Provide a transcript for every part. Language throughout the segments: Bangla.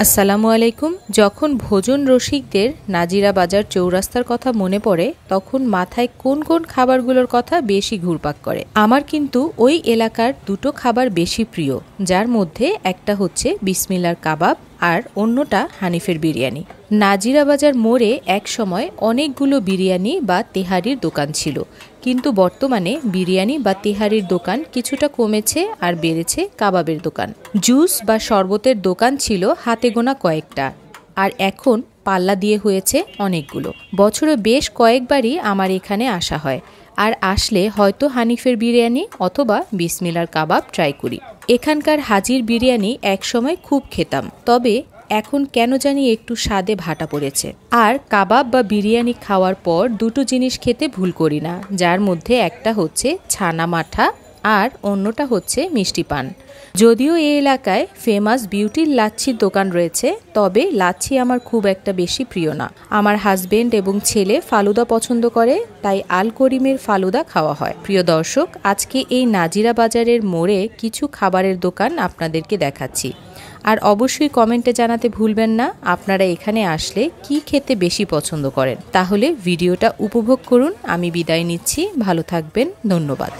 আসসালামু আলাইকুম। যখন ভোজন রসিকদের নাজিরা বাজার চৌরাস্তার কথা মনে পড়ে তখন মাথায় কোন কোন খাবারগুলোর কথা বেশি ঘুরপাক করে। আমার কিন্তু ওই এলাকার দুটো খাবার বেশি প্রিয়, যার মধ্যে একটা হচ্ছে বিসমিল্লার কাবাব আর অন্যটা হানিফের বিরিয়ানি। নাজিরা বাজার মোড়ে এক সময় অনেকগুলো বিরিয়ানি বা তেহারির দোকান ছিল, কিন্তু বর্তমানে বিরিয়ানি বা তেহারির দোকান কিছুটা কমেছে আর বেড়েছে কাবাবের দোকান। জুস বা শরবতের দোকান ছিল হাতে গোনা কয়েকটা, আর এখন পাল্লা দিয়ে হয়েছে অনেকগুলো। বছরে বেশ কয়েকবারই আমার এখানে আসা হয়, আর আসলে হয়তো হানিফের বিরিয়ানি অথবা বিসমিল্লার কাবাব ট্রাই করি। এখানকার হাজির বিরিয়ানি একসময় খুব খেতাম, তবে এখন কেন জানি একটু স্বাদে ভাটা পড়েছে। আর কাবাব বা বিরিয়ানি খাওয়ার পর দুটো জিনিস খেতে ভুল করি না, যার মধ্যে একটা হচ্ছে ছানা মাঠা আর অন্যটা হচ্ছে মিষ্টি পান। যদিও এই এলাকায় ফেমাস বিউটির লাচ্ছির দোকান রয়েছে, তবে লাচ্ছি আমার খুব একটা বেশি প্রিয় না। আমার হাজবেন্ড এবং ছেলে ফালুদা পছন্দ করে, তাই আল করিমের ফালুদা খাওয়া হয়। প্রিয় দর্শক, আজকে এই নাজিরা বাজারের মোড়ে কিছু খাবারের দোকান আপনাদেরকে দেখাচ্ছি। আর অবশ্যই কমেন্টে জানাতে ভুলবেন না আপনারা এখানে আসলে কি খেতে বেশি পছন্দ করেন। তাহলে ভিডিওটা উপভোগ করুন। আমি বিদায় নিচ্ছি, ভালো থাকবেন, ধন্যবাদ।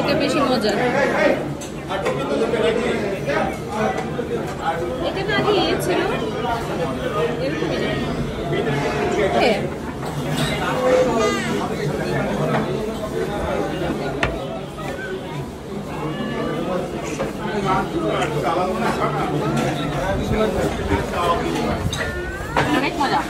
এটা বেশি মজার। এটা না দিয়ে ছিল এরকমই হ্যাঁ। অনেক মজা।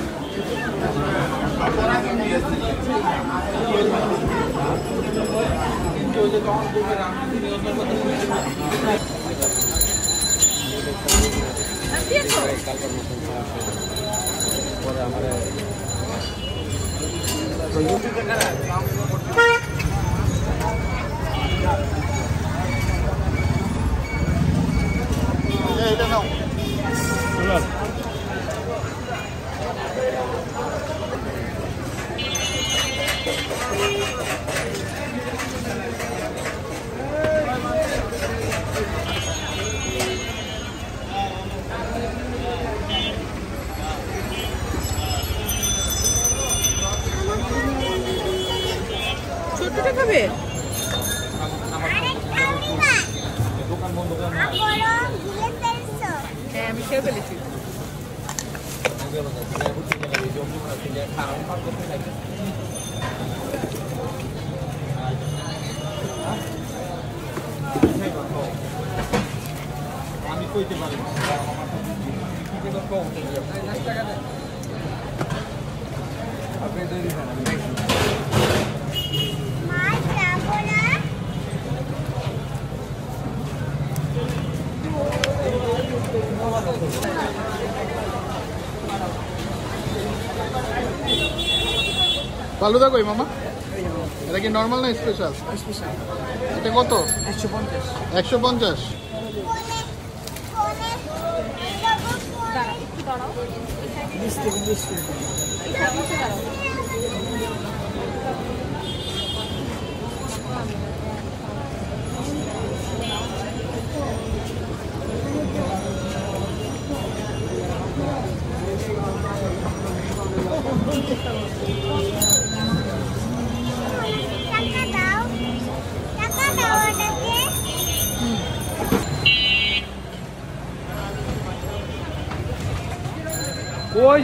ছোটটা খাবে? হ্যাঁ, আমি খেয়ে ফেলেছি। আমি কইতে পারি ফালুদা কই মামা? এটা কি নরমাল না স্পেশাল? স্পেশাল। এটা কত? 150। 150।